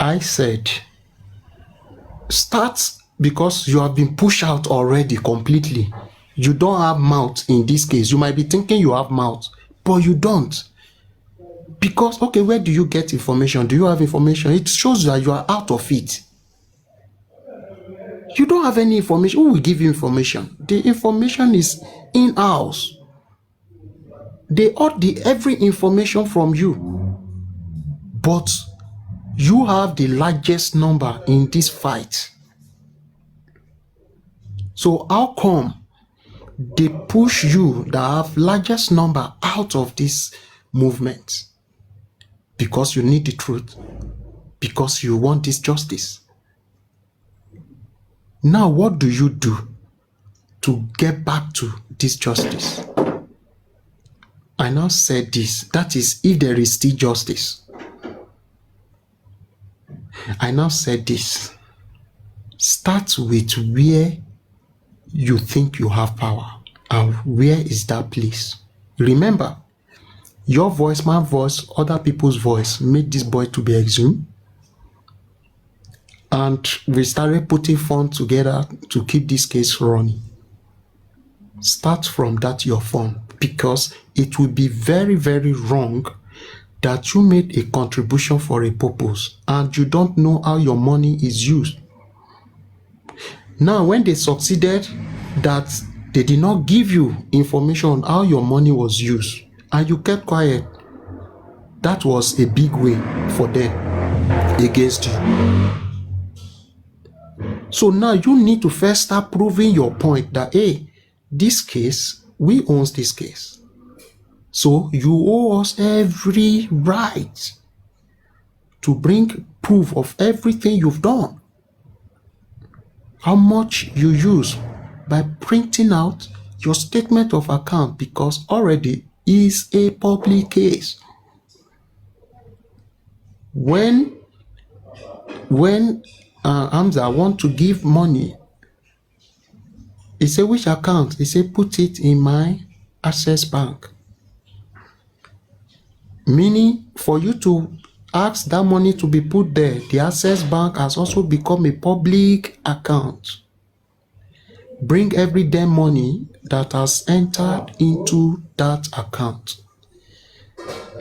I said, start because you have been pushed out already completely. You don't have mouth in this case. You might be thinking you have mouth, but you don't. Because, okay, where do you get information? Do you have information? It shows that you are out of it. You don't have any information. Who will give you information? The information is in-house. They ought every information from you. But you have the largest number in this fight. So how come they push you that have largest number out of this movement? Because you need the truth. Because you want this justice. Now, what do you do to get back to this justice? I now said this. That is, if there is still justice. I now said this. Start with where you think you have power. And where is that place? Remember, your voice, my voice, other people's voice made this boy to be exhumed. And we started putting funds together to keep this case running. Start from that your fund, because it will be very, very wrong that you made a contribution for a purpose and you don't know how your money is used. Now, when they succeeded that they did not give you information on how your money was used and you kept quiet, that was a big win for them against you. So now you need to first start proving your point that, hey, this case, we own this case. So you owe us every right to bring proof of everything you've done. How much you use by printing out your statement of account, because already is a public case. When Hamza want to give money, he say, which account? He say, put it in my Access Bank. Meaning, for you to ask that money to be put there, the Access Bank has also become a public account. Bring every damn money that has entered into that account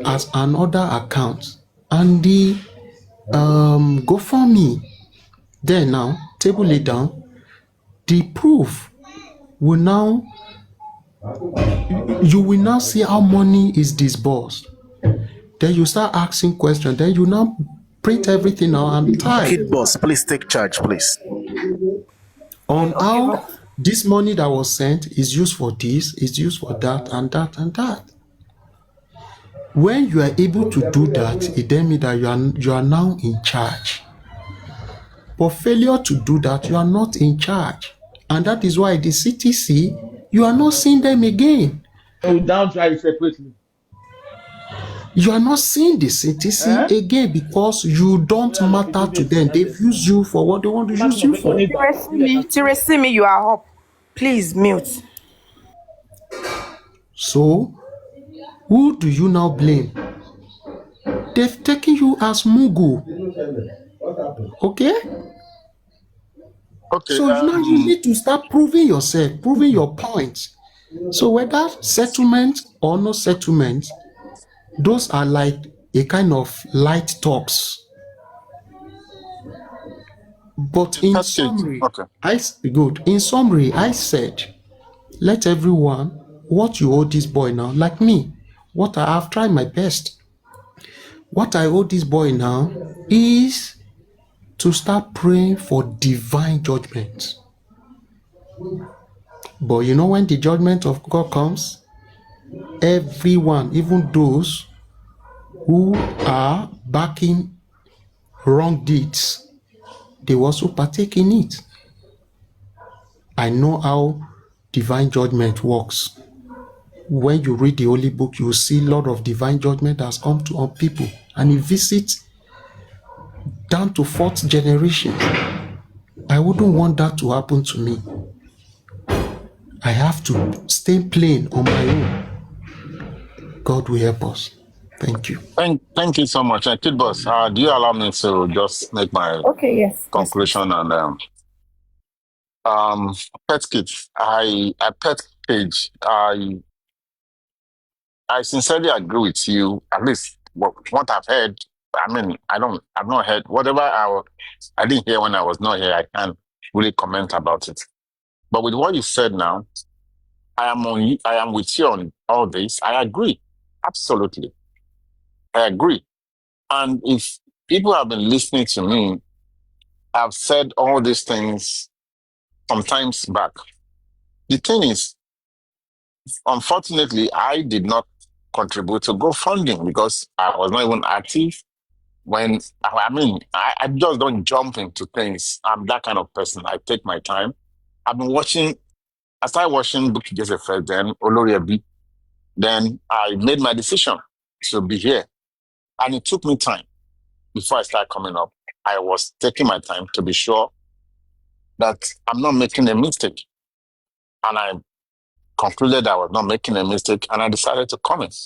as another account. And the GoFundMe, there now, table it down. The proof will now, you will now see how money is disbursed. Then you start asking questions. Then you now print everything out and type. Kid boss, please take charge, please. On how this money that was sent is used for this, is used for that, and that, and that. When you are able to do that, it then means that you are now in charge. But failure to do that, you are not in charge. And that is why the CTC, you are not seeing them again. So don't try to separate me. You are not seeing the CTC again because you don't matter to them. They've used you for what they want to use you for. Tiresimi, you are up. Please mute. So, who do you now blame? They've taken you as Mugu. Okay? Okay. So now you need to start proving yourself, proving your points. So whether settlement or no settlement, those are like a kind of light talks. But in summary, In summary, I said, let everyone, what you owe this boy now, like me, what I have tried my best. What I owe this boy now is to start praying for divine judgment. But you know, when the judgment of God comes, everyone, even those who are backing wrong deeds, they also partake in it. I know how divine judgment works. When you read the Holy Book, you will see a lot of divine judgment has come to on people, and it visits down to 4th generation. I wouldn't want that to happen to me. I have to stay plain on my own. God will help us. Thank you. Thank you so much. Kid Boss, do you allow me to just make my Okay, yes, yes, please. conclusion and um pet kid? I pet page. I sincerely agree with you. At least what I've heard. I mean, I've not heard whatever I didn't hear when I was not here. I can't really comment about it. But with what you said now, I am with you on all this. I agree. Absolutely. I agree. And if people have been listening to me, I've said all these things sometimes back. The thing is, unfortunately, I did not contribute to GoFundMe because I was not even active when, I mean, I just don't jump into things. I'm that kind of person. I take my time. I've been watching, I started watching Bukky Joseph, then Oloriabi. Then I made my decision to be here. And it took me time before I started coming up. I was taking my time to be sure that I'm not making a mistake. And I concluded I was not making a mistake and I decided to comment.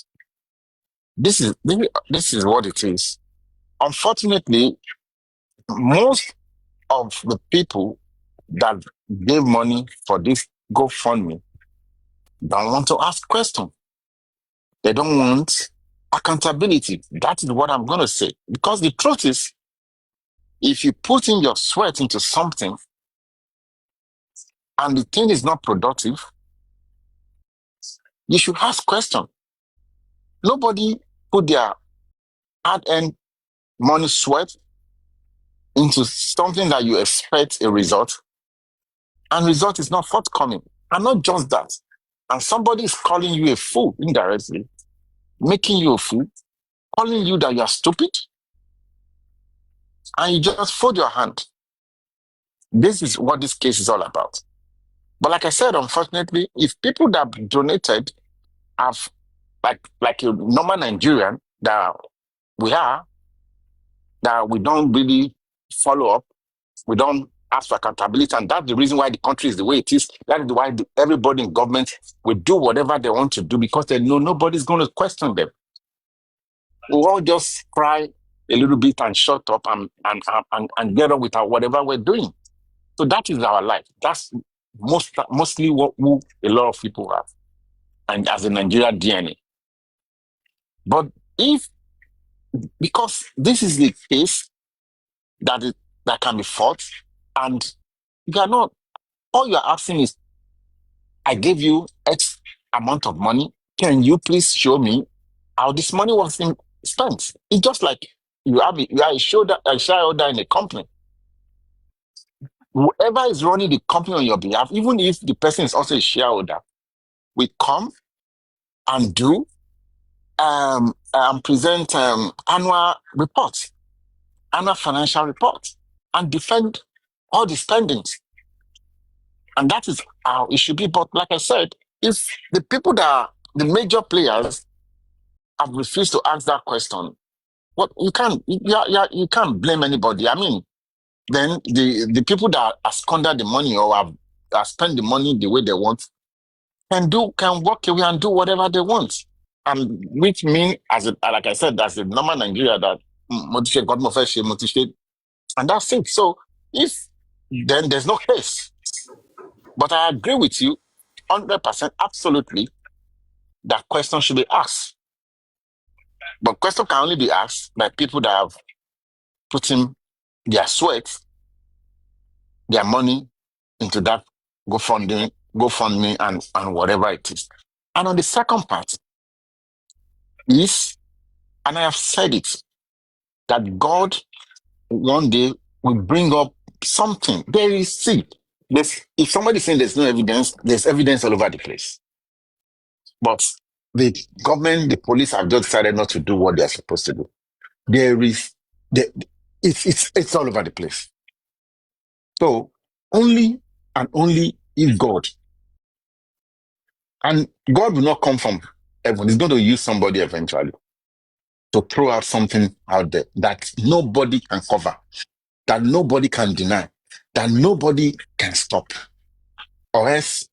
This is what it is. Unfortunately, most of the people that gave money for this GoFundMe don't want to ask questions. They don't want accountability. That is what I'm going to say. Because the truth is, if you put in your sweat into something and the thing is not productive, you should ask questions. Nobody put their hard-earned money sweat into something that you expect a result, and result is not forthcoming. And not just that. And somebody is calling you a fool indirectly, making you a fool, calling you that you are stupid, and you just fold your hand. This is what this case is all about. But like I said, unfortunately, if people that donated have like a normal Nigerian that we are, that we don't really follow up, we don't ask for accountability, and that's the reason why the country is the way it is. That is why everybody in government will do whatever they want to do because they know nobody's going to question them. We all just cry a little bit and shut up and get on with whatever we're doing. So that is our life. That's mostly who a lot of people have, and as a Nigerian DNA. But if because this is the case that can be fought, and you cannot. All you are asking is, I gave you X amount of money. Can you please show me how this money was spent? It's just like you are a shareholder in a company. Whoever is running the company on your behalf, even if the person is also a shareholder, will come and do present annual reports, annual financial reports, and defend all the spendings. And that is how it should be. But like I said, if the people that are the major players have refused to ask that question, what you can't blame anybody. I mean, then the people that have squandered the money or have spent the money the way they want can walk away and do whatever they want. And which mean like I said, that's the normal Nigeria that motivate God motivate, and that's it. So if then there's no case. But I agree with you 100% absolutely that question should be asked. But question can only be asked by people that have put in their sweat, their money into that GoFundMe and whatever it is. And on the second part is, and I have said it, that God one day will bring up something. If somebody's saying there's no evidence, there's evidence all over the place. But the government, the police have just decided not to do what they're supposed to do. It's all over the place. So only and only if God, and God will not come from heaven, he's going to use somebody eventually to throw out something out there that nobody can cover, that nobody can deny, that nobody can stop. Or else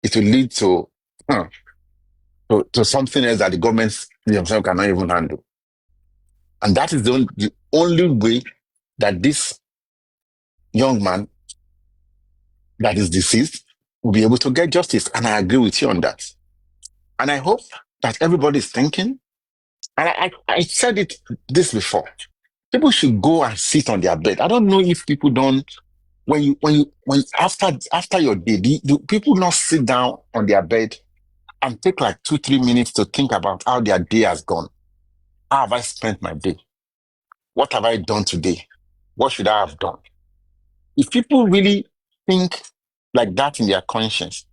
it will lead to something else that the government He himself cannot even handle. And that is the only way that this young man that is deceased will be able to get justice. And I agree with you on that. And I hope that everybody is thinking, and I said this before. People should go and sit on their bed. I don't know if people don't, when after your day, do people not sit down on their bed and take like 2-3 minutes to think about how their day has gone? How have I spent my day? What have I done today? What should I have done? If people really think like that in their conscience,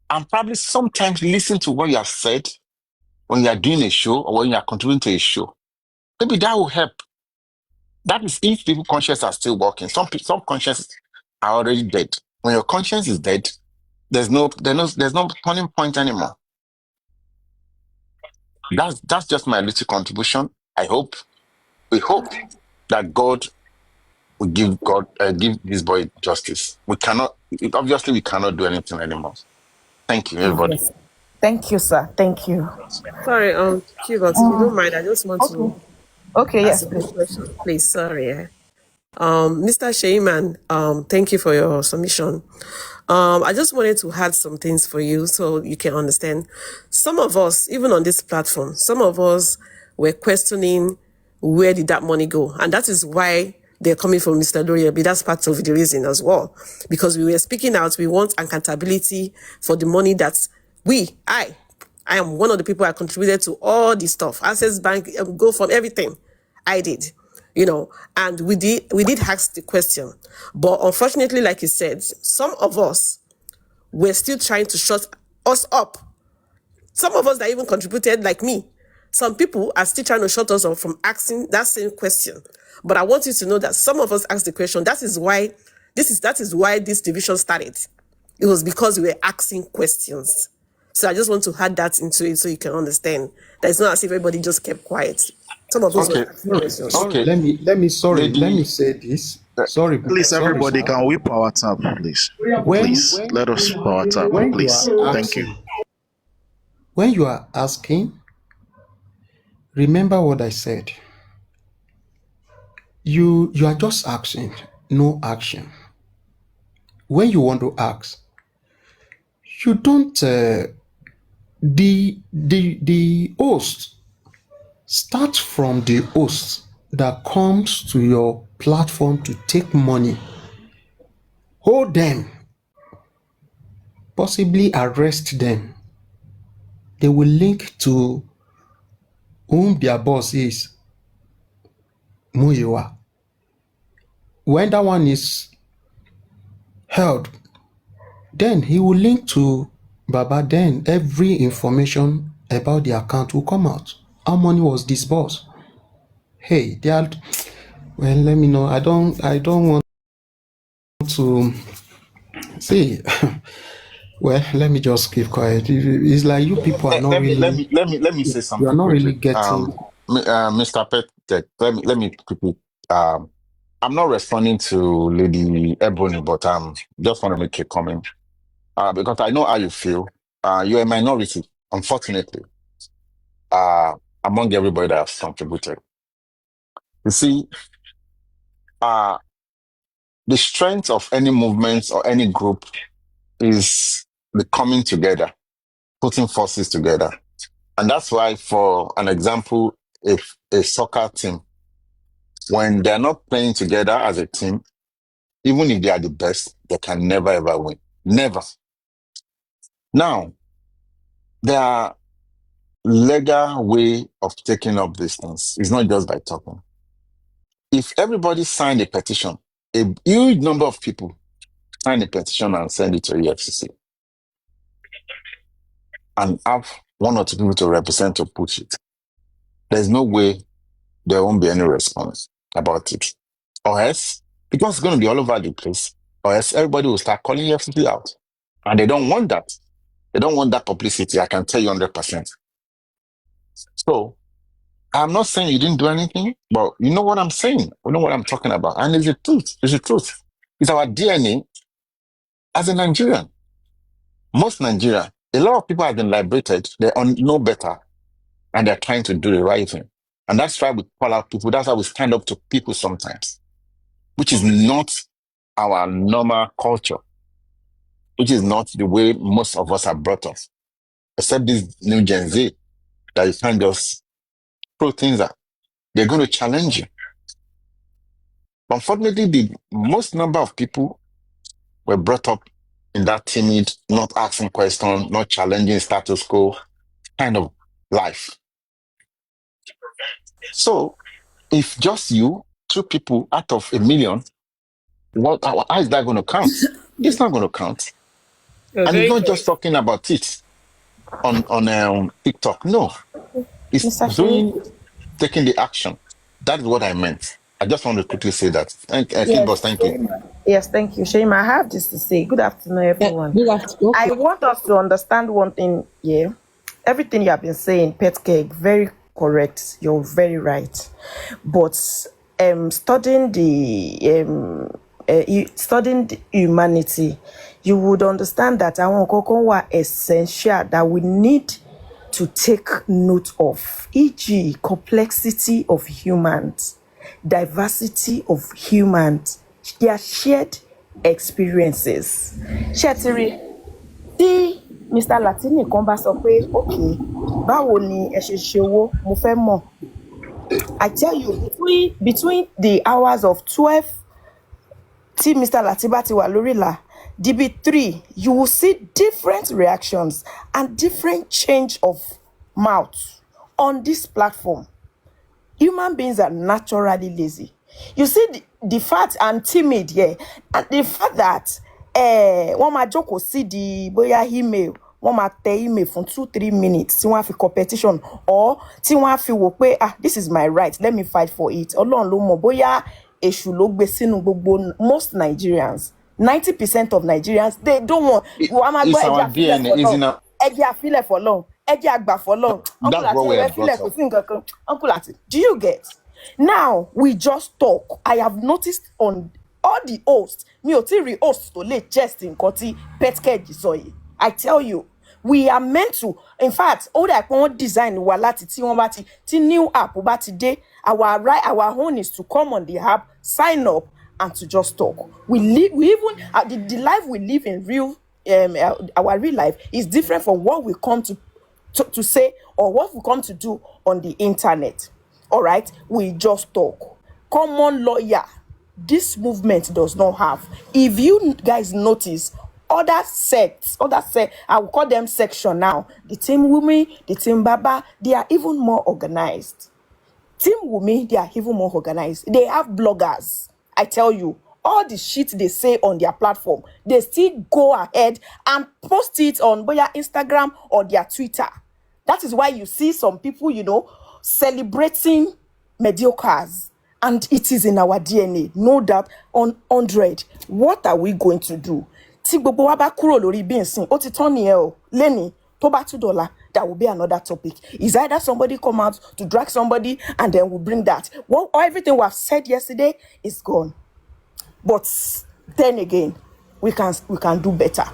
and probably sometimes listen to what you have said when you are doing a show or when you are contributing to a show, maybe that will help. That is if people conscience are still working. Some conscience are already dead. When your conscience is dead, there's no turning point anymore. That's just my little contribution. We hope that God will give this boy justice. We cannot do anything anymore. Thank you, everybody. Yes. Thank you, sir. Thank you. Sorry, Chivas, if you don't mind, I just want Okay. to Okay, ask yes, a quick please. question, please. Sorry. Mr. Sheyman, thank you for your submission. I just wanted to add some things for you so you can understand. Some of us, even on this platform, some of us were questioning where did that money go? And that is why they're coming from Mr. Doriabi. That's part of the reason as well. Because we were speaking out, we want accountability for the money that I am one of the people I contributed to all this stuff. Access Bank, go from everything. I did, and we did ask the question. But unfortunately, like you said, some of us were still trying to shut us up. Some of us that even contributed, like me, some people are still trying to shut us up from asking that same question. But I want you to know that some of us asked the question. That is why this division started. It was because we were asking questions. So I just want to add that into it so you can understand that it's not as if everybody just kept quiet. Some of us were Okay, asking Sorry, questions. sorry. okay, Let me lady. say this. Uh, Please, Sorry, everybody, sir. can we power tap, please? When Please, let us power tap, when you are please. Thank you. asking, when you are asking, remember what I said. You are just asking, no action. When you want to ask, you don't. The host start from the host that comes to your platform to take money. Hold them, possibly arrest them. They will link to whom their boss is, Muyiwa. When that one is held, then he will link to Baba. Then every information about the account will come out. How money was disbursed? Hey, they are. Well, let me know. I don't want to see. Well, let me just keep quiet. It's like you people are not really. let me say You are something not really quickly. getting. Mr. Pet, let me quickly. I'm not responding to Lady Ebony, but just want to make a comment. Because I know how you feel. You're a minority, unfortunately. Uh, among everybody that has contributed. You see, uh, the strength of any movement or any group is the coming together, putting forces together. And that's why, for an example, if a soccer team, when they're not playing together as a team, even if they are the best, they can never ever win. Never. Now, there are legal way of taking up these things. It's not just by talking. If everybody signed a petition, a huge number of people sign a petition and send it to EFCC and have one or two people to represent to push it, there's no way there won't be any response about it. Or else, because it's going to be all over the place, or else everybody will start calling EFCC out. And they don't want that. They don't want that publicity, I can tell you 100%. So, I'm not saying you didn't do anything, but you know what I'm saying. You know what I'm talking about. And it's the truth. It's the truth. It's our DNA as a Nigerian. Most Nigeria, a lot of people have been liberated. They know better. and they're trying to do the right thing. And that's why we call out people. That's why we stand up to people sometimes, which is not our normal culture, which is not the way most of us are brought up, except this new Gen Z that you can't just throw things at. They're going to challenge you. Unfortunately, the most number of people were brought up in that timid, not asking questions, not challenging status quo kind of life. So if just you, 2 people out of a million, how is that going to count? It's not going to count. And it's Very not just correct. talking about it on TikTok. No, it's Mr. Shay. taking the action. That is what I meant. I just want to quickly say that. Kid Boss, Yes, thank you. yes, thank you, Shema. I have this to say. Good afternoon, Yeah, everyone. good afternoon. I Okay. want us to understand one thing here. Everything you have been saying, pet cake, very correct. You're very right. But studying studying the humanity, you would understand that àwọn nǹkan kan wà essential that we need to take note of, e.g., complexity of humans, diversity of humans, their shared experiences. Ṣé tí Mr. Latini kan bá sọ pé okay báwo ni ẹ ṣe ṣe owó mo fẹ́ mọ̀, I tell you between the hours of 12 tí Mr. Latiba ti wà lórí ìlà DB3 you will see different reactions and different change of mouth on this platform. Human beings are naturally lazy. You see the fact and timid, yeah, and the fact that wọ́n máa jókòó sí di bóyá email, wọ́n máa tẹ email fún 2-3 minutes tí wọ́n á fi competition or tí wọ́n á fi wò pé this is my right, let me fight for it. Ọlọ́run ló mọ̀ bóyá èṣù ló gbé sínú gbogbo most Nigerians. 90% of Nigerians they don't want. Wọ́n máa gbọ́ It's our ẹja fílẹ̀ DNA, isn't fọlọ́run, it? ẹja fílẹ̀ fọlọ́run, ẹja àgbà fọlọ́run. Uncle That's Ati what we ẹ̀rẹ́ are fílẹ̀ brought kò up. sí nǹkan kan. Uncle Ati, do you get? Now we just talk. I have noticed on all the hosts, mi ò tí rí host tó lè jest nǹkan tí Petkeg sọ yìí. I tell you, we are meant to. In fact, all that one design wa láti tí wọ́n bá ti tí new app bá ti dé, our own is to come on the app, sign up, and to just talk. We even the life we live in real our real life is different from what we come to say or what we come to do on the internet. All right, we just talk. Common lawyer, this movement does not have. If you guys notice, other sects, I will call them section now. The Team Wumi, the Team Baba, they are even more organized. Team Wumi, they are even more organized. They have bloggers. I tell you, all the shit they say on their platform, they still go ahead and post it on boya Instagram or their Twitter. That is why you see some people, celebrating mediocres. And it is in our DNA, no doubt, on 100. What are we going to do? Tí gbogbo wa bá kúrò lórí bí nsìn, ó ti tán nìyẹn o. Lẹ́ni tó bá $2, that will be another topic. Is either somebody come out to drag somebody and then we'll bring that. Well, everything we have said yesterday is gone. But then again, we can do better.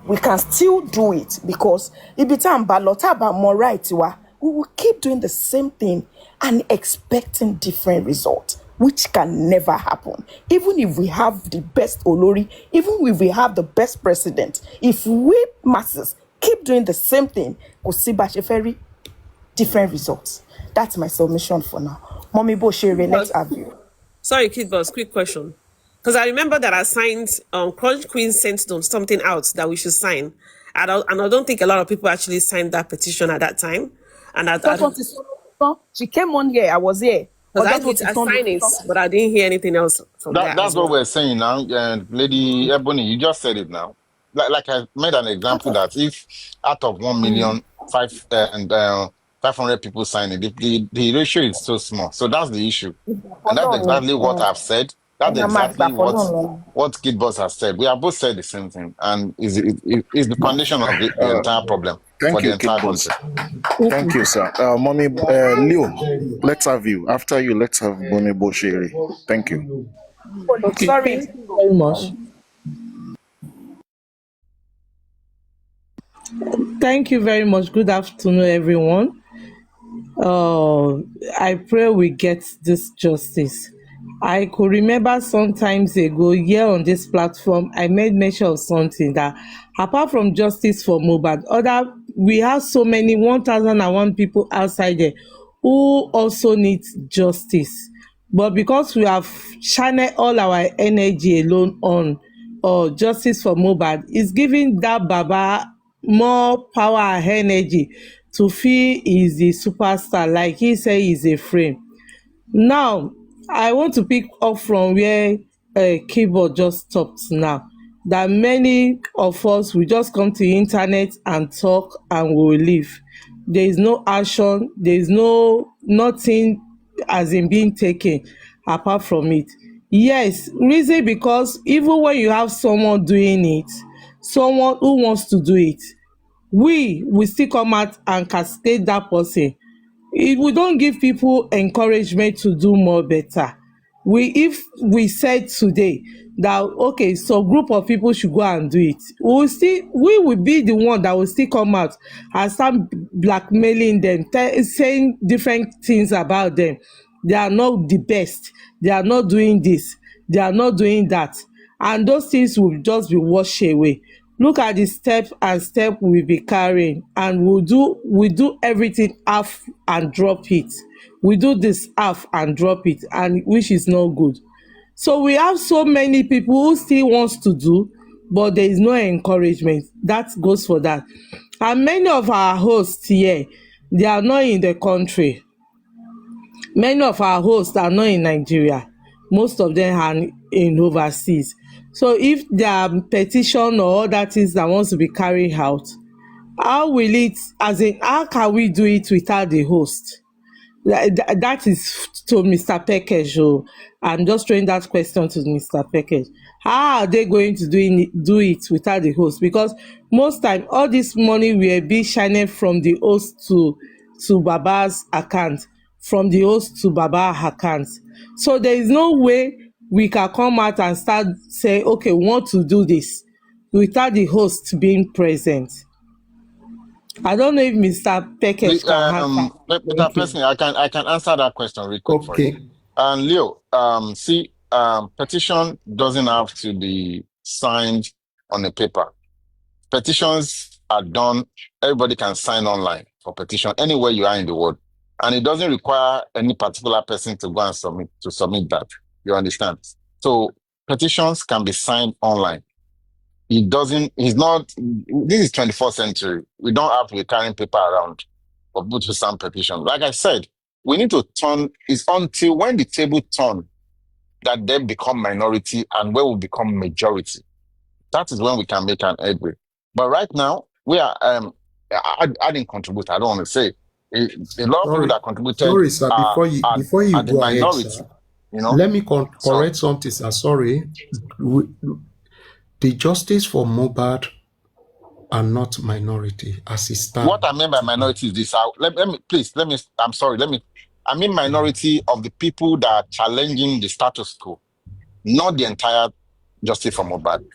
We can still do it because ibi tá ń bá lọ tá bá mọ right wa, we will keep doing the same thing and expecting different results, which can never happen. Even if we have the best Olori, even if we have the best president, if we masses keep doing the same thing, we'll see very different results. That's my submission for now. Mommy Boshere, let's have you. Sorry, Kid Boss, quick question. Because I remember that I signed, Crunch Queen sent something out that we should sign. And I don't think a lot of people actually signed that petition at that time. And She came on here, I was here. because I signed it, but I didn't hear anything else from that That's as what well. we're saying now. Lady Ebony, you just said it now. Like I made an example that if out of 1 million, 500 people sign it, the ratio is so small. So that's the issue. And that's exactly what I've said. That's exactly what Kid Boss has said. We have both said the same thing. And is the foundation of the entire problem for Thank the you, Kid entire Boss. country. Thank you, sir. Mommy, Leo, let's have you. After you, let's have Bonnie Boshiri. Thank you. Okay. Sorry. Thank you very much. Thank you very much. Good afternoon, everyone. uh, I pray we get this justice. I could remember some times ago here on this platform, I made mention of something that apart from justice for Mohbad, we have so many 1,001 people outside there who also need justice. But because we have channeled all our energy alone on justice for Mohbad, it's giving that Baba more power and energy to feel he's the superstar, like he said he's a frame. Now, I want to pick up from where keyboard just stopped now. That many of us will just come to the internet and talk and we will leave. There is no action, there is nothing as in being taken apart from it. Yes, reason because even when you have someone doing it, someone who wants to do it, we will still come out and castigate that person. If we don't give people encouragement to do more better, if we said today that okay, so group of people should go and do it, we will be the one that will still come out and start blackmailing them, saying different things about them. They are not the best, they are not doing this, they are not doing that, and those things will just be washed away. Look at the step we'll be carrying, and we do everything half and drop it. We do this half and drop it, and which is not good. So we have so many people who still wants to do, but there is no encouragement. That goes for that. And many of our hosts here, they are not in the country. Many of our hosts are not in Nigeria. Most of them are in overseas. So if there are petition or other things that wants to be carried out, how can we do it without the host? That is to Mr. Pekesh. Oh, I'm just throwing that question to Mr. Pekesh. How are they going to do it without the host? Because most time all this money will be shining from the host to Baba's account, from the host to Baba account. So there is no way we can come out and start say, okay, we want to do this without the host being present. I don't know if Mr. Pekesh can answer. Mr. Okay. Person, I can answer that question real quick for you. Okay. And Leo, petition doesn't have to be signed on a paper. Petitions are done, everybody can sign online for petition anywhere you are in the world. And it doesn't require any particular person to go and submit that. You understand? So petitions can be signed online. This is 21st century. We don't have to be carrying paper around for people to sign petition. Like I said, we need to it's until when the table turn that they become minority and when we become majority. That is when we can make an headway. But right now, we are, I didn't contribute. I don't want to say. A lot of people that contributed Sorry, sir. Before you are the go ahead, minority. sir, You know? let me correct something, sir. Sorry. The justice for Mohbad are not minority as it stands. What I mean by minority is this. I mean minority of the people that are challenging the status quo, not the entire justice for Mohbad.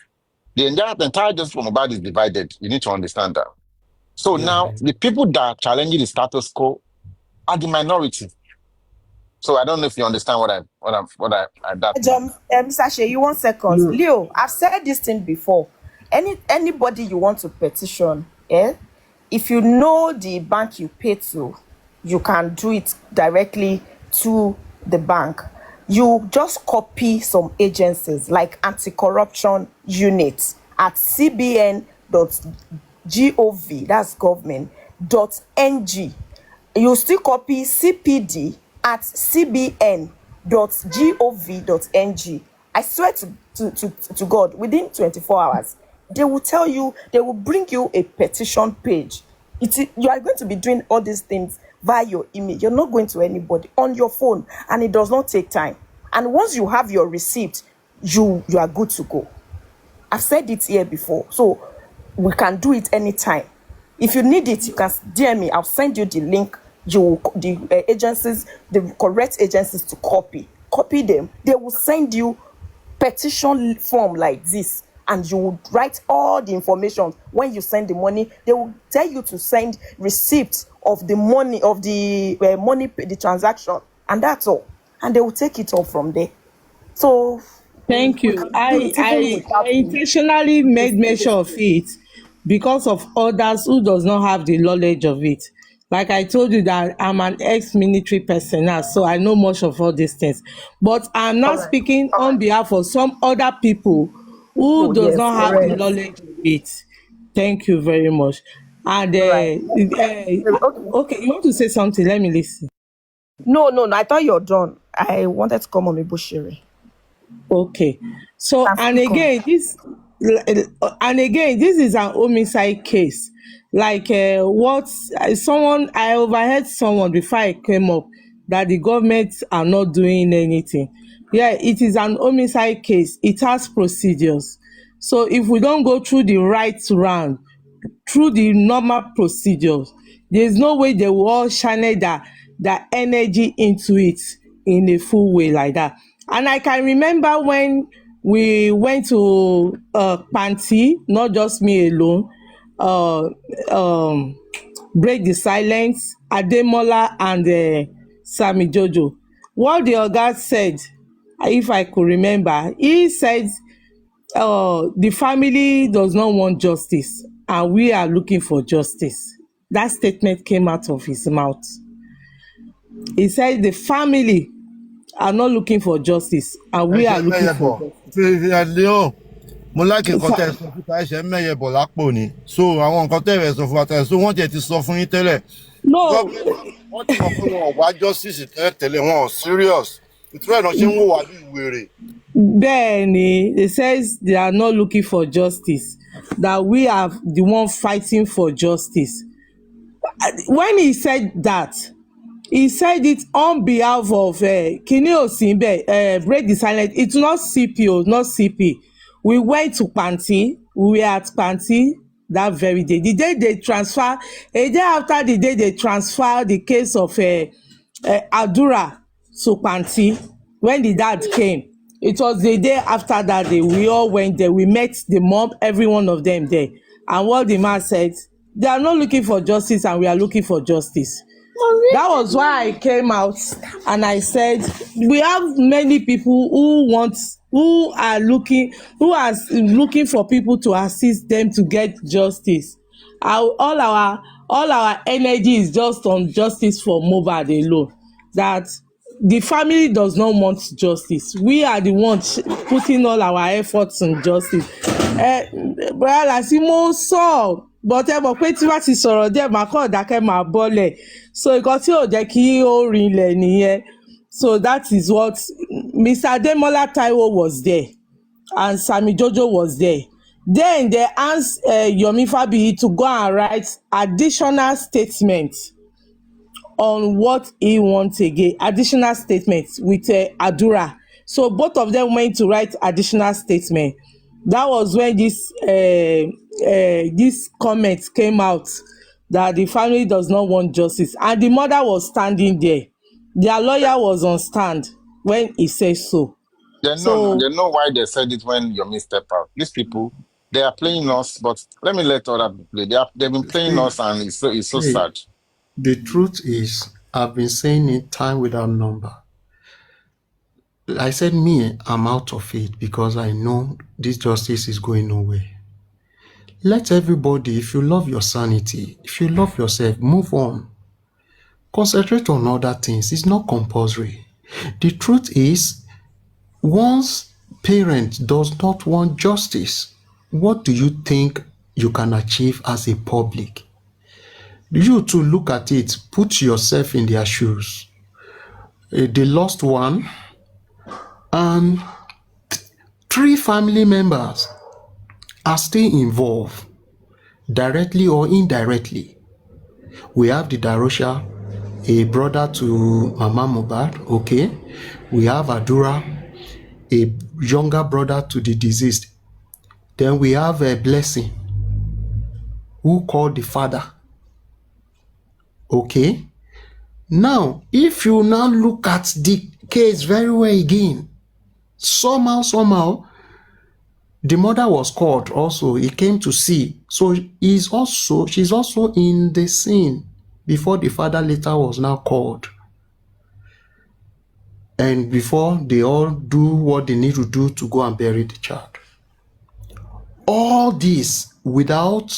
The entire justice for Mohbad is divided. You need to understand that. So now the people that are challenging the status quo are the minority. So I don't know if you understand what I Mr. Sheyi, 1 second. No. Leo, I've said this thing before. Anybody you want to petition, if you know the bank you pay to, you can do it directly to the bank. You just copy some agencies like anti-corruption unit at cbn.gov, that's government.ng. You still copy CPD at cbn.gov.ng. I swear to God, within 24 hours, they will tell you, they will bring you a petition page. You are going to be doing all these things via your email. You're not going to anybody on your phone, and it does not take time. And once you have your receipt, you are good to go. I've said it here before, so we can do it anytime. If you need it, you can DM me. I'll send you the link. The agencies, the correct agencies to copy them. They will send you petition form like this, and you would write all the information. When you send the money, they will tell you to send receipts of the money, the transaction, and that's all. And they will take it all from there. So Thank we you. can do it even I without intentionally the made mention of statistics. it because of others who does not have the knowledge of it. Like I told you that I'm an ex-military person now, so I know much of all these things. But I'm All not right. speaking on behalf of some other people who Oh, does yes, not have the correct. knowledge of it. Thank you very much. And Right. okay, you want to say something? Let me listen. No. I thought you're done. I wanted to come on Ibushiri. Okay. So Can speak on. and again this is an homicide case. Like what someone I overheard someone before I came up that the government are not doing anything. Yeah, it is an homicide case. It has procedures. So if we don't go through the right round, through the normal procedures, there's no way they will all channel that energy into it in a full way like that. And I can remember when we went to Panti, not just me alone, uh um Break the Silence, Ademola and Sammy Jojo. What the oga said, if I could remember, he said the family does not want justice and we are looking for justice. That statement came out of his mouth. He said the family are not looking for justice and ẹ we ṣe are looking mẹyẹ for bọ justice. fi Leo mo láìkí The nǹkan tẹ́ ẹ fa- sọ fún ta ẹ ṣe mẹyẹ bọ lápò ni so àwọn nǹkan tẹ́ ẹ sọ fún wa tẹ́ ẹ so wọ́n tiẹ̀ ti sọ fún yín tẹ́lẹ̀ no, gọ́ọ̀mẹ̀ntì wọ́n ti mọ̀ pé wọn ò wá justice tẹ́lẹ̀ tẹ́lẹ̀ wọn ò serious ìtura ìnáwó ṣe ń wò wá bí wèrè. Bẹ́ẹ̀ni, they says they are not looking for justice, that we are the one fighting for justice. When he said that, he said it on behalf of Kini Osinbe, Break the Silence. It's not CPO, not CP. We went to Panti. We were at Panti that very day. The day they transfer, a day after the day they transfer the case of Adura to Panti, when the dad came, it was the day after that day. We all went there. We met the mom, every one of them there. And what the man said, they are not looking for justice and we are looking for justice. That was why I came out and I said we have many people who are looking for people to assist them to get justice. All our energy is just on justice for Mohbad alone. That the family does not want justice. We are the ones putting all our efforts in justice. Bọ́lá tí mo sọ but ẹ mọ̀ pé tí wọ́n ti sọ̀rọ̀ díẹ̀ máa kàn dákẹ́ máa bọ́lẹ̀, so nǹkan tí ò jẹ́ kí ó rinlẹ̀ nìyẹn. So that is what Mr. Ademola Taiwo was there and Sammy Jojo was there. Then they asked Yomi Fabiyi to go and write additional statements on what he wants again, additional statements with Adura. So both of them went to write additional statement. That was when this comment came out that the family does not want justice, and the mother was standing there. Their lawyer was on stand when he said so. They So know why they said it when Yomi step out. These people, they are playing us, but let me let other people play. They've been playing See, us, and it's so see, sad. the truth is, I've been saying it time without number. I said, me, I'm out of it because I know this justice is going nowhere. Let everybody, if you love your sanity, if you love yourself, move on. Concentrate on other things. It's not compulsory. The truth is, once parent does not want justice, what do you think you can achieve as a public? You to look at it, put yourself in their shoes. The lost one and 3 family members are still involved, directly or indirectly. We have the Darosha, a brother to Mama Mohbad, okay. We have Adura, a younger brother to the deceased. Then we have a Blessing, who called the father, okay. Now, if you now look at the case very well again, somehow, the mother was called also. He came to see. So she's also in the scene. before the father later was now called. And before they all do what they need to do to go and bury the child. All this without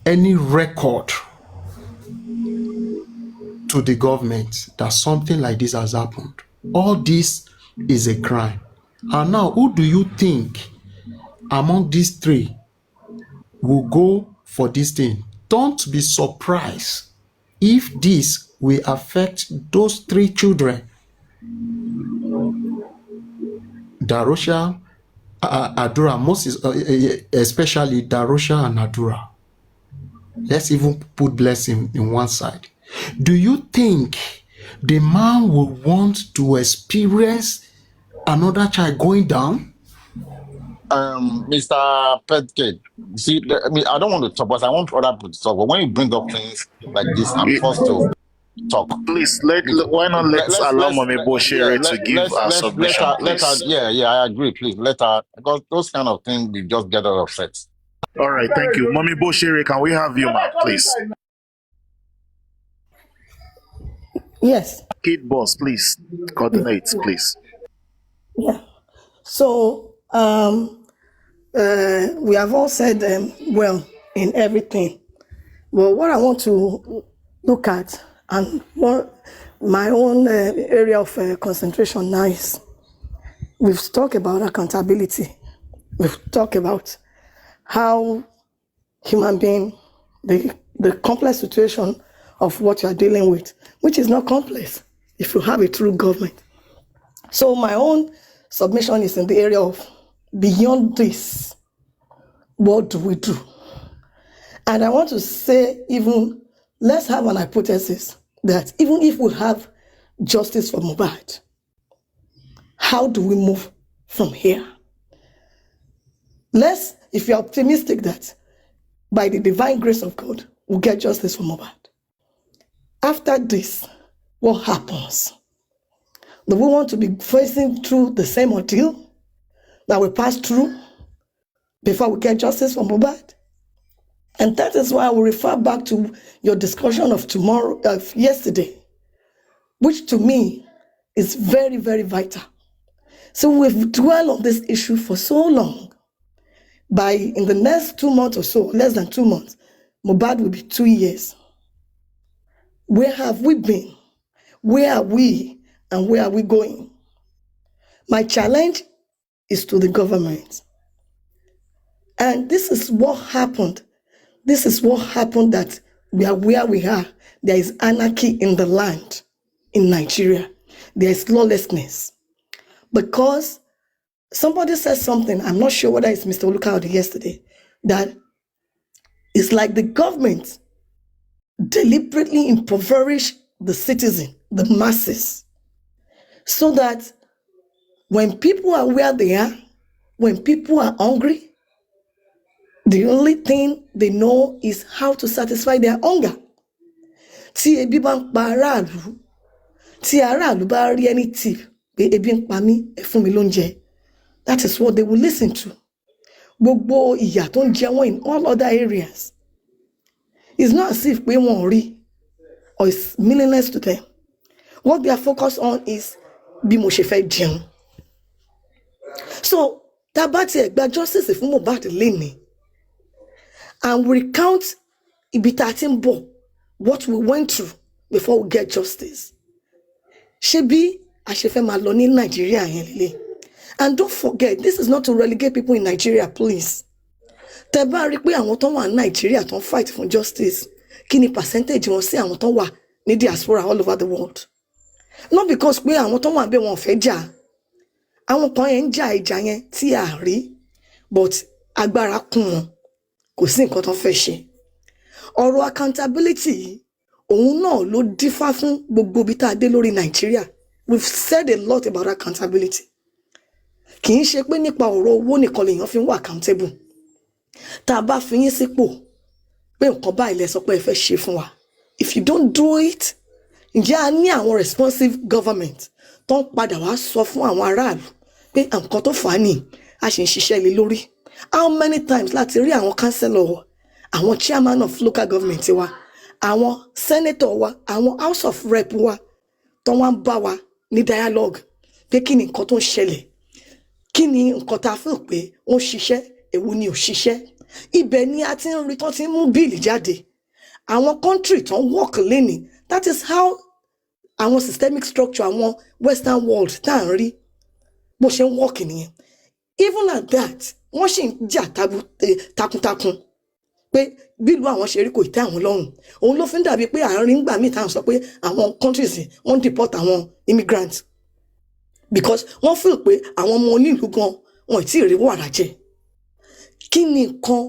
any record to the government that something like this has happened. All this is a crime. And now, who do you think among these three will go for this thing? Don't be surprised if this will affect those three children. Darosha, Adura, especially Darosha and Adura. Let's even put blessing in one side. Do you think the man will want to experience another child going down? Mr. Petke, see, I don't want to talk, but I want other people to talk. But when you bring up things like this, I'm forced to talk. Please, why not let's allow Mommy Boshere to give her submission, please? I agree. Please let her, because those kind of things we just get her upset. All right, thank you, Mommy Boshere. Can we have you, ma'am, please? Yes. Kid boss, please coordinate, please. Yeah. So we have all said well in everything. Well, what I want to look at and what my own area of concentration now is, we've talked about accountability. We've talked about how human being, the complex situation of what you are dealing with, which is not complex if you have a true government. So my own submission is in the area of, beyond this, what do we do? And I want to say, even, let's have an hypothesis that even if we have justice for Mohbad, how do we move from here? If you're optimistic that by the divine grace of God, we'll get justice for Mohbad. After this, what happens? Do we want to be facing through the same ordeal that we passed through before we get justice for Mohbad? And that is why I will refer back to your discussion of yesterday, which to me is very, very vital. So we've dwelled on this issue for so long. In the next 2 months or so, less than 2 months, Mohbad will be 2 years. Where have we been? Where are we? And where are we going? My challenge is to the government. And this is what happened. This is what happened, that we are where we are. There is anarchy in the land in Nigeria. There is lawlessness. Because somebody said something, I'm not sure whether it's Mr. Olukaode yesterday, that it's like the government deliberately impoverish the citizen, the masses, so that when people are where they are, when people are hungry, the only thing they know is how to satisfy their hunger. Tí ebi bá ń pa aráàlú, tí aráàlú bá rí any tip, pé ebi ń pa mí, ẹ fún mi lóúnjẹ, that is what they will listen to. Gbogbo ìyà tó ń jẹ wọ́n in all other areas, it's not as if pé wọ́n rí, or it's meaningless to them. What they are focused on is bí mo ṣe fẹ́ jẹun. So, tá bá tiẹ̀ gba justice fún Mohbad lénìí, and we recount ibi tá ti ń bọ̀, what we went through before we get justice. Ṣé bí a ṣe fẹ́ máa lọ ní Nigeria yẹn lélẹ̀? And don't forget, this is not to relegate people in Nigeria, please. Tẹ́ bá rí pé àwọn tó wà ní Nigeria tó ń fight for justice, kí ni percentage wọn sí àwọn tó wà ní diaspora all over the world? Not because pé àwọn tó wà bẹ́ẹ̀ wọn fẹ́ jà. Àwọn kan yẹn ń jà ìjà yẹn tí a rí, but agbára kún wọn, kò sí nǹkan tó fẹ́ ṣe. Ọ̀rọ̀ accountability, òun náà ló dífá fún gbogbo bí tá a dé lórí Nigeria. We've said a lot about accountability. Kì í ṣe pé nípa ọ̀rọ̀ owó nìkan lèèyàn fi ń wà accountable. Tá a bá fi yín sípò pé nǹkan báyìí lẹ sọ pé ẹ fẹ́ ṣe fún wa, if you don't do it, ǹjẹ́ a ní àwọn responsive government tó ń padà wá sọ fún àwọn aráàlú pé nǹkan tó fà á nì, a ṣì ń ṣiṣẹ́ lé lórí? How many times láti rí àwọn councillor, àwọn chairman of local government wa, àwọn senator wa, àwọn house of rep wa, tó wá ń bá wa ní dialogue pé kí ni nǹkan tó ń ṣẹlẹ̀, kí ni nǹkan tá a fẹ́ pé ó ń ṣiṣẹ́, èwo ni ò ṣiṣẹ́. Ibẹ̀ ni a ti ń rí tó ti ń mú bíìlì jáde. Àwọn country tó ń work lẹ́ni, that is how àwọn systemic structure àwọn western world tá à ń rí bó ṣe ń work nìyẹn. Even at that, wọ́n ṣì ń jà takuntakun pé bílù àwọn ṣe rí kò tẹ́ àwọn lọ́rùn. Òun ló fi ń dàbí pé àárín gbà míì táwọn sọ pé àwọn countries wọ́n deport àwọn immigrants because wọ́n feel pé àwọn ọmọ onílùú gan wọn ì tí ì rí wàrà jẹ. Kí ni nǹkan,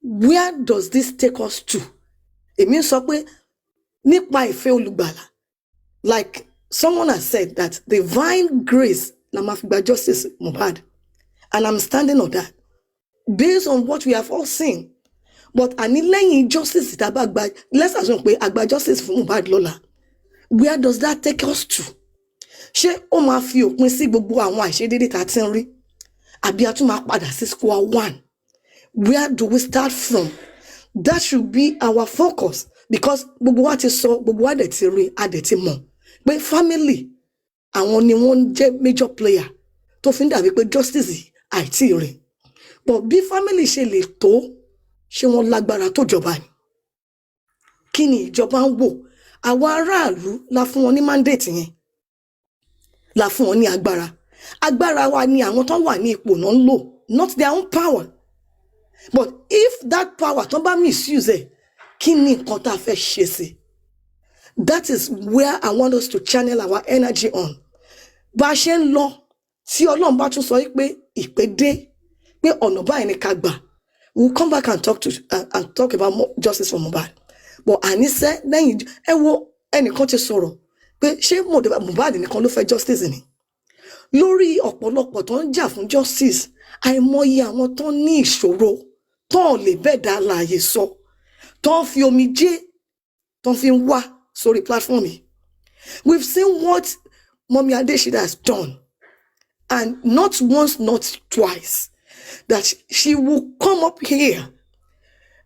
where does this take us to? Èmi ń sọ pé nípa ìfẹ́ olùgbàlà, like someone has said that divine grace la máa fi gba justice Mohbad, and I'm standing on that based on what we have all seen. But àní lẹ́yìn justice tá a bá gba, let's assume pé a gba justice fún Mohbad lọ́la, where does that take us to? Ṣé ó máa fi òpin sí gbogbo àwọn àìṣedéédé tá a ti ń rí? Àbí a tún máa padà sí square one? Where do we start from? That should be our focus, because gbogbo wa ti sọ, gbogbo wa dẹ̀ ti rí, a dẹ̀ ti mọ̀ pé family àwọn ni wọ́n jẹ́ major player tó fi ń dàbí pé justice àìtí rí. But bí family ṣe lè tó, ṣé wọ́n lágbára tó jọba ni? Kí ni ìjọba ń wò? Àwa aráàlú la fún wọn ní mandate yẹn, la fún wọn ní agbára. Agbára wa ni àwọn tó wà ní ipò náà ń lò, not their own power. But if that power tó bá misuse ẹ̀, kí ni nǹkan tá a fẹ́ ṣe sí? That is where I want us to channel our energy on. Bá a ṣe ń lọ, tí Ọlọ́run bá tún sọ pé ìpè dé, pé ọ̀nà báyìí ni ká gbà, we'll come back and talk about more justice for Mohbad. But àníṣe lẹ́yìn ẹ wo ẹnìkan ti sọ̀rọ̀ pé ṣé Mohbad nìkan ló fẹ́ justice ni? Lórí ọ̀pọ̀lọpọ̀ tó ń jà fún justice, àìmọye àwọn tó ní ìṣòro tó lè bẹ́ẹ̀ dá láàyè sọ, tó fi omijé tó fi ń wá sórí platform yìí. We've seen what Mommy Adeshida has done, and not once, not twice, that she will come up here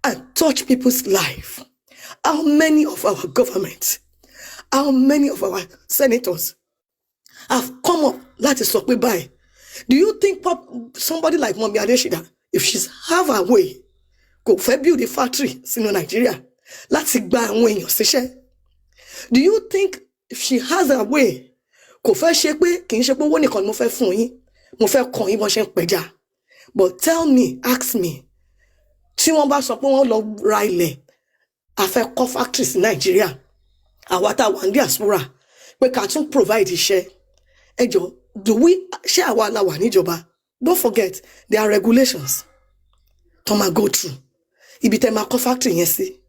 and touch people's life. How many of our governments, how many of our senators have come up láti sọ pé báyìí? Do you think somebody like Mommy Adeshida, if she's have her way, kò fẹ́ build a factory sínú Nigeria láti gba àwọn èèyàn síṣẹ́? Do you think if she has her way, kò fẹ́ ṣe pé kì í ṣe pé owó nìkan ni mo fẹ́ fún yín, mo fẹ́ kọ́ yín bó ṣe ń pẹja? But tell me, ask me, tí wọ́n bá sọ pé wọ́n lọ ra ilẹ̀, a fẹ́ kọ́ factory sí Nigeria, àwa tá wà ní diaspora, pé ká tún provide iṣẹ́. Ẹ jọ̀ọ́, ṣé àwa la wà níjọba? Don't forget, there are regulations tó máa go through. Ibi tẹ́ máa kọ́ factory yẹn sí,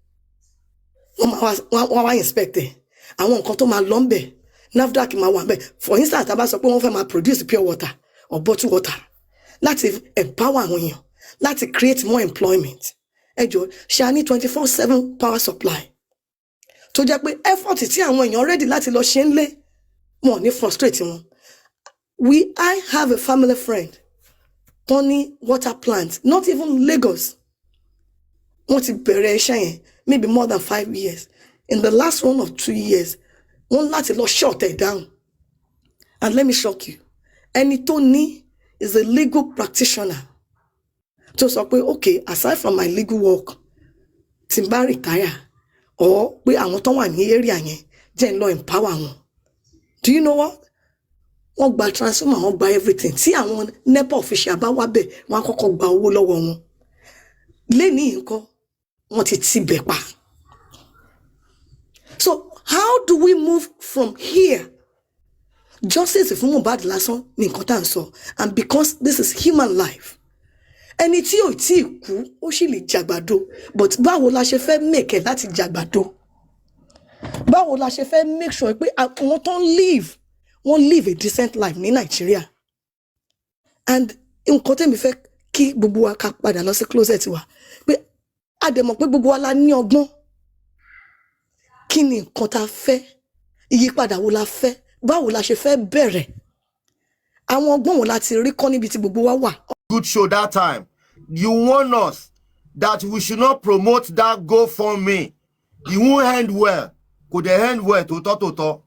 wọ́n wá inspect ẹ̀. Àwọn nǹkan tó máa lọ ń bẹ̀, NAFDAC máa wà ń bẹ̀. For instance, tá bá sọ pé wọ́n fẹ́ máa produce pure water or bottled water láti empower àwọn èèyàn, láti create more employment. Ẹ jọ̀ọ́, ṣe a ní 24/7 power supply tó jẹ́ pé effort tí àwọn èèyàn ready láti lọ ṣe ń lé, wọn ò ní frustrate wọn. I have a family friend, Tony water plant, not even Lagos. Wọ́n ti bẹ̀rẹ̀ iṣẹ́ yẹn maybe more than 5 years. In the last 1 or 2 years, wọ́n láti lọ shut it down. And let me shock you, ẹni tó ní is a legal practitioner. Tó sọ pé, okay, aside from my legal work, tí n bá retire, or pé àwọn tó wà ní area yẹn jẹ́ n lọ empower wọn. Do you know what? Wọ́n gba transformer, wọ́n gba everything. Tí àwọn NEPA official bá wá bẹ̀, wọ́n á kọ́kọ́ gba owó lọ́wọ́ wọn. Lẹ́ni nǹkan, wọ́n ti tibẹ̀ pa. So how do we move from here? Justice fún Mohbad lásán ni nǹkan tá à ń sọ, and because this is human life, ẹni tí ò tí ì kú ó sì lè jàgbàdo, but báwo la ṣe fẹ́ make ẹ̀ láti jàgbàdo? Báwo la ṣe fẹ́ make sure pé àwọn tó ń live a decent life ní Nigeria? And nǹkan tẹ́mi fẹ́ kí gbogbo wa ká padà lọ sí closet wa, pé a dẹ̀ mọ̀ pé gbogbo wa la ní ọgbọ́n. Kí ni nǹkan tá fẹ́? Ìyípadà wo la fẹ́? Báwo la ṣe fẹ́ bẹ̀rẹ̀? Àwọn ọgbọ́n wo la ti rí kọ́ níbi tí gbogbo wa wà? Good show that time. You warn us that we should not promote that GoFundMe. It won't end well. Could they end well? To.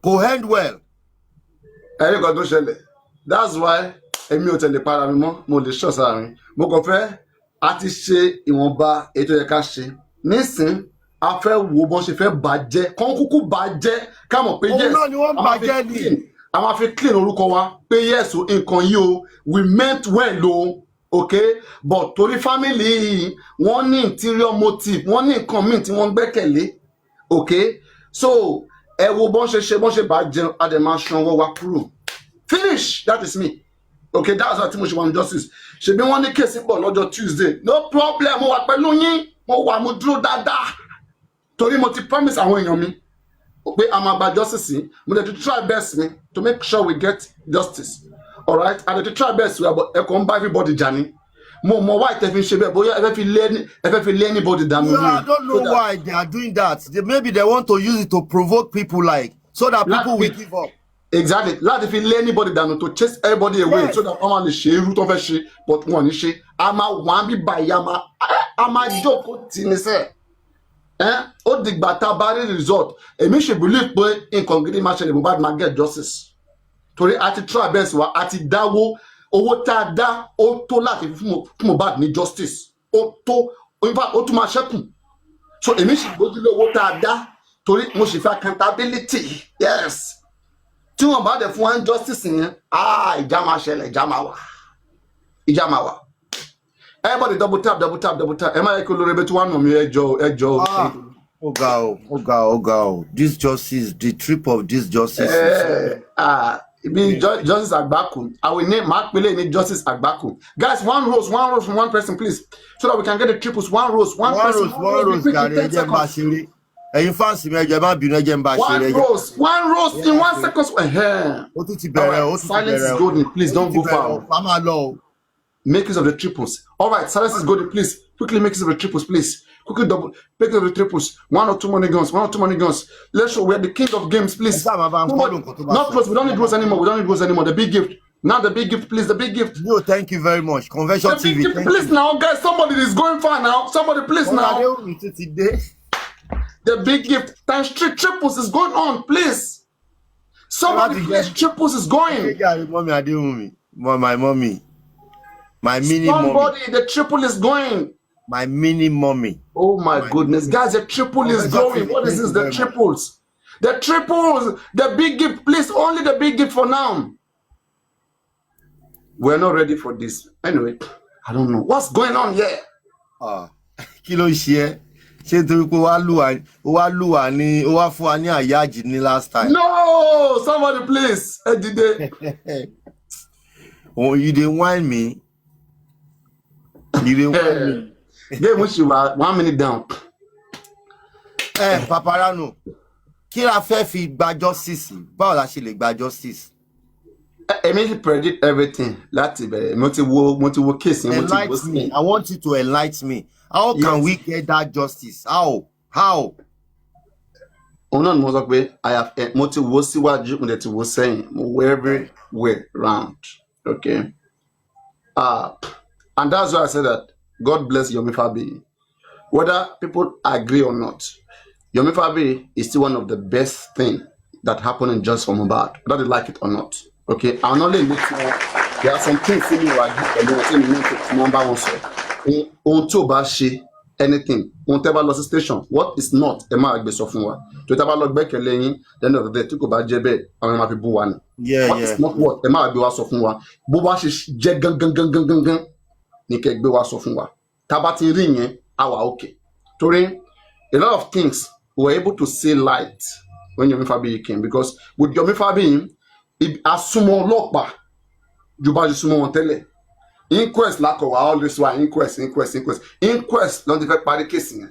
Go end well. Ẹ̀rí kan tó ṣẹlẹ̀. That's why èmi ò tẹ̀lé para mi mọ́, mo lè ṣọ́ sára mi. Mo kàn fẹ́ a ti ṣe ìwọ̀nba ètò yẹ ká ṣe. Nísìn, a fẹ́ wo bọ́n ṣe fẹ́ bàjẹ́, kán kúkú bàjẹ́, ká mọ̀ pé yes, a máa fi clean orúkọ wa, pé yes o, nǹkan yìí o, we meant well o, okay? But torí family yìí, wọ́n ní interior motive, wọ́n ní nǹkan míì tí wọ́n gbẹ́kẹ̀lé, okay? So, ẹ wo bọ́n ṣe bàjẹ́, a dẹ̀ máa ṣan ọwọ́ wa kúrò. Finish, that is me. Okay, that's why Timothy want justice. Ṣebí wọ́n ní case pọ̀ lọ́jọ́ Tuesday. No problem, mo wà pẹ̀lú yín, mo dúró dáadáa. Torí mo ti promise àwọn èèyàn mi pé a máa gba justice. Mo dẹ̀ ti try best mi to make sure we get justice. All right, and to try best we ẹ kàn ń bá everybody jà ní. Mo why tẹ́ fi ń ṣe bẹ́ẹ̀ bóyá ẹ fẹ́ fi lé anybody dànù. Yeah, I don't know why they are doing that. Maybe they want to use it to provoke people so that people will give up. Exactly. Láti fi lé anybody dànù to chase everybody away so that wọ́n máa lè ṣe irú tó fẹ́ ṣe but wọ́n ní ṣe. A máa wà bí báyìí a máa jókòó tì ní sẹ́ẹ̀. Ó dìgbà tá a bá rí result. Èmi ṣe believe pé nǹkan gidi máa ṣẹlẹ̀ Mohbad máa get justice. Torí a ti try best wa, a ti dáwó owó tá a dá ó tó láti fún Mohbad ní justice. Ó tó, in fact, ó tún máa ṣẹ́kù. So èmi ṣe gbójúlé owó tá a dá torí mo ṣe fẹ́ accountability. Yes. Tí wọ́n bá dẹ̀ fún wa justice yẹn, ìjà máa ṣẹlẹ̀, ìjà máa wà. Everybody double tap. Ẹ máa yẹ kí olórí ẹbí tí wọ́n nù mí ẹjọ́. Ó ga o. This justice, the trip of this justice. Justice Agbaku. I will name Mark Pele in Justice Agbaku. Guys, one rose from one person, please, so that we can get the triples. One rose, one person. One rose, Gary. Ẹ̀yin fans mi ẹjẹ má bínú ẹjẹ ń bá ṣe rẹ. One rose in 1 second. Ó tún ti bẹ̀rẹ̀. Silence is golden, please don't go far. Mama lọ. Make use of the triples. All right, silence is golden, please. Quickly make use of the triples, please. Quickly make use of the triples. 1 or 2 money guns. Let's show we're the king of games, please. Not close. We don't need rose anymore. The big gift. Now the big gift, please. The big gift. No, thank you very much. Convention TV. Gift, please now, guys. Somebody is going far now. Somebody, please now. The big gift times 3 triples is going on, please. Somebody, please, triples is going. My mommy. My mini mommy. Somebody, the triple is going. My mini mommy. Oh my goodness, guys, the triple is going. What is this? The triples. The triples. The big gift, please. Only the big gift for now. We're not ready for this. Anyway, I don't know what's going on here. Kilo share. Ṣé torí pé wá lù wá ní ó wá fún wa ní àyájì ní last time. No, somebody please. Ẹ dìde. Oh, you didn't whine me. They wish you were 1 minute down. Paparano, kí la fẹ́ fi gba justice? Báwo la ṣe lè gba justice? Emily predict everything. Láti bẹ̀rẹ̀, mo ti wo case. Enlighten me. I want you to enlighten me. How can we get that justice? How? Ona mo sọ pé I have mo ti wo síwájú mo dẹ̀ ti wo sẹ́yìn mo wo everywhere round. Okay. And that's why I said that God bless Yomi Fabi. Whether people agree or not, Yomi Fabi is still one of the best things that happened in Just for Mohbad, whether they like it or not. Okay, I'll not let there are some things in you number one. On to bashi anything, on table loss station. What is not a mark based off one. To table log back a lane, then of the day to go by JB, I'm happy one. What is not what a mark be was of one. Bobash gun. Nikek be was of one. Tabati ring, our okay. Torin, a lot of things were able to see light when Yomi Fabi came because with Yomi Fabi, it assumo lokba, Juba sumo tele. Inquest lack of all this one, inquest, not the party casing.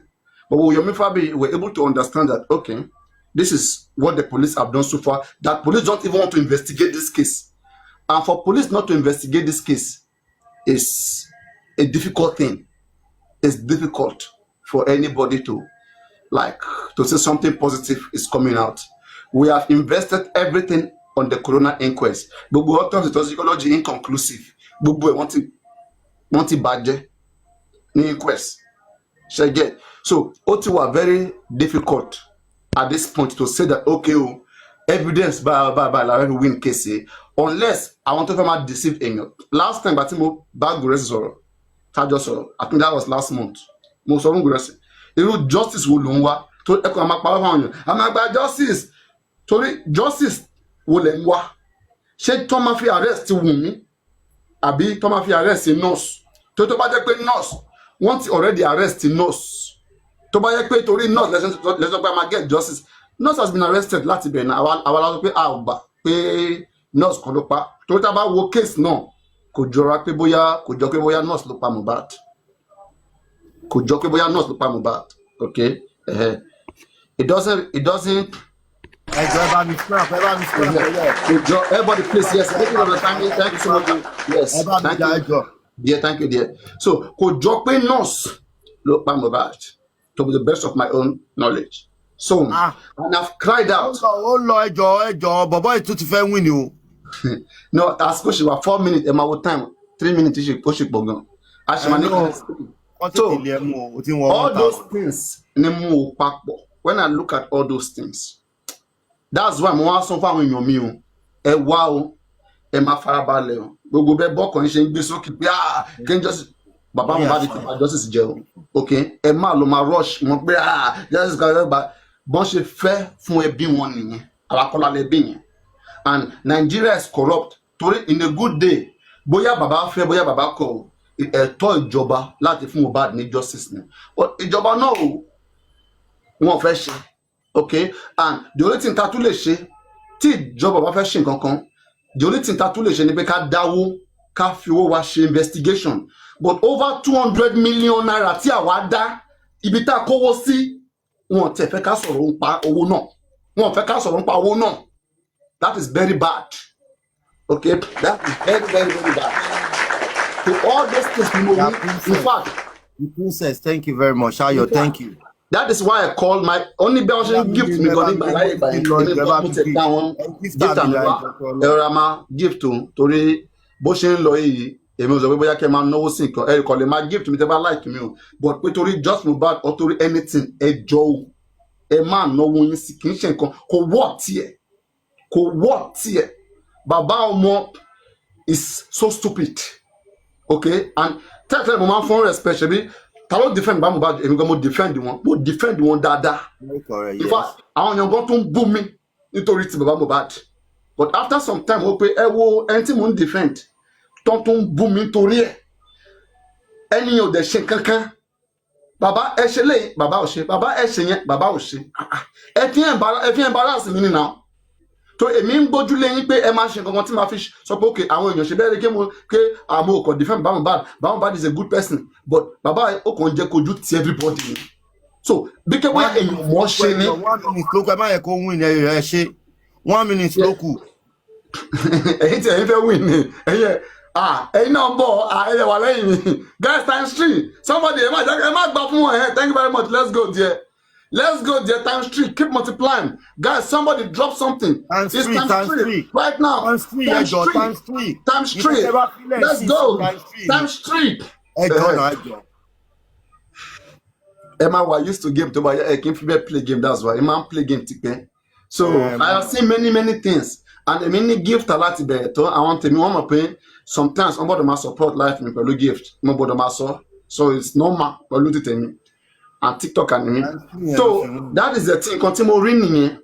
But with Yomi Fabi, we're able to understand that, okay, this is what the police have done so far, that police don't even want to investigate this case. And for police not to investigate this case is a difficult thing. It's difficult for anybody to say something positive is coming out. We have invested everything on the corona inquest. But we want toxicology inconclusive. But we want wọ́n ti bàjẹ́ ní inquest ṣe get so ó ti wà very difficult at this point to say that okay o evidence báyìí la fẹ́ win case unless àwọn tó fẹ́ máa deceive èèyàn. Last time bá tí mo bá Guresi sọ̀rọ̀ tájọ sọ̀rọ̀ I think that was last month mo sọ fún Guresi irú justice wo ló ń wá tó ẹ̀kọ́ àmà pa fáwọn èèyàn àmà gba justice torí justice wo lẹ̀ ń wá ṣé tó máa fi arrest Wùnmí àbí tó máa fi arrest nurse tó bá jẹ́ pé nurse wọ́n ti already arrest nurse tó bá jẹ́ pé torí nurse lẹ́sọ̀ pé a máa get justice nurse has been arrested láti bẹ̀rẹ̀ náà àwa la sọ pé a ò gbà pé nurse kan ló pa torí tá a bá wo case náà kò jọ pé bóyá nurse ló pa Mohbad kò jọ pé bóyá nurse ló pa Mohbad okay it doesn't everybody please yes thank you for the time thank you so much yes thank you dear thank you dear so kò jọ pé nurse ló pa Mohbad to the best of my own knowledge so and I've cried out. ó lọ ẹjọ́ bọ̀bọ́ ètò ti fẹ́ win ni o. No àsìkò ṣe wà 4 minutes ẹ máa wo time 3 minutes ó ṣe pọ̀ gan a ṣe máa ní so all those things ni mo papọ̀ when I look at all those things that's why mo wá sọ fún àwọn èèyàn mi o ẹ wá o ẹ máa farabalẹ̀ o gbogbo bẹ́ẹ̀ bọ́kàn ṣe ń gbé sókè pé kí n justice bàbá Mohbad ti pa justice jẹ o ok ẹ má lọ máa rush wọn pé justice kan ẹ bá bọ́n ṣe fẹ́ fún ẹbí wọn nìyẹn àwàkọ́lá lẹ́bí yẹn and Nigeria is corrupt torí in a good day bóyá bàbá fẹ́ bóyá bàbá kọ̀ ẹ̀tọ́ ìjọba láti fún Mohbad ní justice ni ìjọba náà wọn fẹ́ ṣe ok and the only thing ta tún lè ṣe tí ìjọba bá fẹ́ ṣe nǹkan kan the only thing ta tún lè ṣe ni pé ká dáwó ká fi owó wa ṣe investigation but over 200 million naira tí àwa dá ibi tá a kówó sí wọn tẹ̀ fẹ́ ká sọ̀rọ̀ nípa owó náà wọn fẹ́ ká sọ̀rọ̀ nípa owó náà that is very bad okay that is very very very bad to all those things we know in fact the princess thank you very much Ayo thank you. That is why I call my only belgian gift me goni by gift am erama gift torí bó ṣe ń lọ yìí èmi ò sọ pé bóyá kẹ́ máa náwó sí nǹkan ẹ kò lè máa gift mi tẹ́ bá like mi o but pé torí just Mohbad or torí anything ẹ jọ o ẹ máa náwó yín sí kì í ṣe nǹkan kò wọ́ tiẹ̀ bàbá ọmọ is so stupid okay and tẹ́lẹ̀ mo máa ń fún respect ṣe bí ta ló defend bá Mohbad èmi gan mo defend wọn dáadáa in fact àwọn èèyàn gan tún bú mi nítorí ti bàbá Mohbad but after some time ó pé ẹ wo ẹni tí mo ń defend tó tún bú mi nítorí ẹ ẹni yẹn ò dẹ̀ ṣe kankan bàbá ẹ ṣe léyìn bàbá ò ṣe bàbá ẹ ṣe yẹn bàbá ò ṣe ẹ fi embarrass mi nìyẹn tó èmi ń gbójú lẹ́yìn pé ẹ máa ṣe nǹkan tí máa fi sọ pé okay àwọn èèyàn ṣe bẹ́ẹ̀ rí ké àmọ́ òkò defend bá Mohbad is a good person but bàbá ó kàn jẹ́ kojú ti everybody ni so bí ké wọ́n èèyàn mọ́ ṣe ni. 1 minute ló kù ẹ má yẹ kó win ẹ ṣe 1 minute ló kù. ẹ̀yin tí ẹ̀yin fẹ́ win ni ẹ̀yin náà ń bọ̀ ẹ̀yẹ wà lẹ́yìn mi guys times 3 somebody ẹ má gbà fún wọn thank you very much let's go there times 3 keep multiplying guys somebody drop something times 3 right now times 3 let's go times 3 Emma was used to game to buy a game play game that's why Emma play game tipe so I have seen many things and many gift a lot be to I want to me one pay sometimes somebody must support life me pẹ̀lú gift mo bodo ma so it's normal pẹ̀lú tèmi and TikTok and me. So that is the thing. Continue reading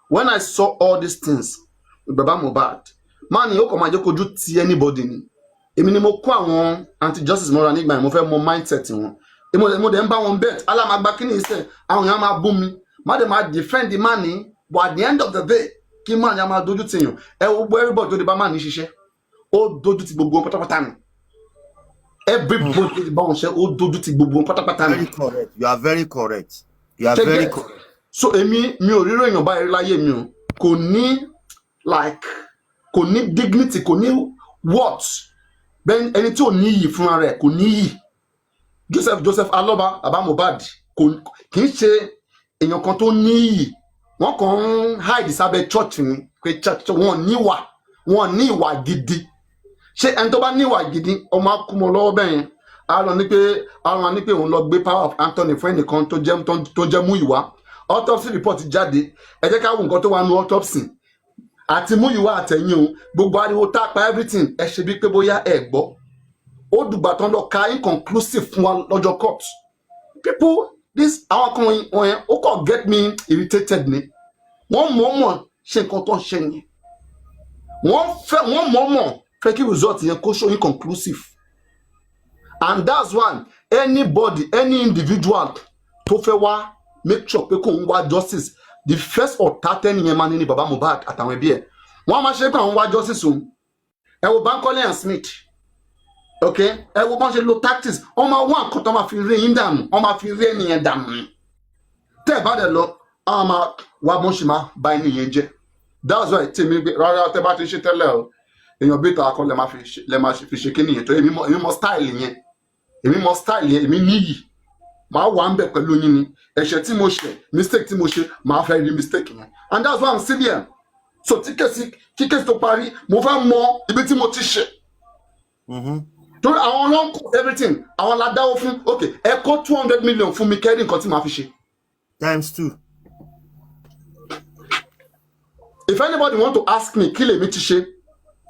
when I saw all these things with Baba Mohbad. Man, you come and you could do to anybody. Èmi ni mo kó àwọn anti-justice moral nígbà mo fẹ́ mo mindset wọn. Mo dem ba wọn bet. Ala ma gba kini ise. Àwọn yan ma bú mi. Ma dem ma defend the man but at the end of the day, kí man yan ma dojú tì yàn. Ẹ wo gbọ́ everybody tó di bá man ní ṣiṣẹ́. Ó dojú tì gbogbo pátápátá ni. Everybody bounce ó dojú ti gbogbo pátápátá ni. Very correct. You are very correct. Correct. So èmi mi ò ríro èèyàn báyìí láyé mi o. Kò ní dignity, kò ní worth. Ben ẹni tí ò ní iyì fúnra rẹ̀ kò ní iyì. Joseph Aloba bàbá Mohbad kì í ṣe èèyàn kan tó ní iyì. Wọ́n kàn ń hide sábẹ́ church ni pé church wọn ní ìwà gidi. Ṣé ẹni tó bá ní ìwà gidi ọmọ akúmọ lọ́wọ́ bẹ́ẹ̀ yẹn àrùn ní pé òun lọ gbé power of Anthony fún ẹnìkan tó jẹ́ Múyìwá. Autopsy report jáde, ẹ jẹ́ ká wo nǹkan tó wà nínú autopsy àti Múyìwá àtẹ̀yìn o, gbogbo ariwo tá pa everything ẹ ṣe bí pé bóyá ẹ gbọ́. Ó dùgbà tán lọ ka inconclusive fún wa lọ́jọ́ court. People, this àwọn kan wọ̀nyẹn ó kàn get me irritated ni. Wọ́n mọ̀ọ́mọ̀ ṣe nǹkan tó ń ṣe yẹn. Wọ́n mọ̀ọ́mọ̀ fẹ́ kí result yẹn kó show inconclusive. And that's one, anybody, any individual tó fẹ́ wá make sure pé kò ń wá justice, the first authority yẹn máa ní ní baba Mohbad àtàwọn ẹbí ẹ̀. Wọ́n máa ṣe pé àwọn wá justice òun. Ẹ wo Bankole and Smith. Okay, ẹ wo bọ́n ṣe lo tactics, wọ́n máa wá nǹkan tó máa fi rí yín dànù, wọ́n máa fi rí ènìyàn dànù ni. Tẹ́ ẹ bá dẹ̀ lọ, àwọn máa wá bọ́n ṣe máa bà ènìyàn jẹ́. That's why tèmi gbé rárá tẹ́ bá ti ṣe tẹ́lẹ̀ o, èèyàn bí ìta akọ lẹ máa fi ṣe kíni yẹn tó èmi mọ style yẹn, èmi níyì, máa wà ń bẹ̀ pẹ̀lú yín ni. Ẹ̀ṣẹ̀ tí mo ṣe, mistake tí mo ṣe, máa fẹ́ rí mistake yẹn. And that's why I'm still here. So tí kéèsì tó parí, mo fẹ́ mọ ibi tí mo ti ṣe. Torí àwọn ló ń kó everything, àwọn la dáwó fún, okay, ẹ kó 200 million fún mi kẹ́rì nǹkan tí màá fi ṣe. ×2. If anybody want to ask me kí lèmi ti ṣe,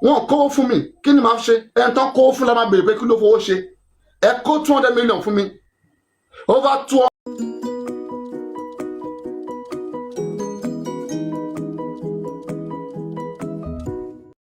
wọ́n kówó fún mi, kí ni màá fi ṣe? Ẹ̀ ń tán kówó fún la máa béèrè pé kí ló fowó ṣe. Ẹ kó 200 million fún mi. Over 200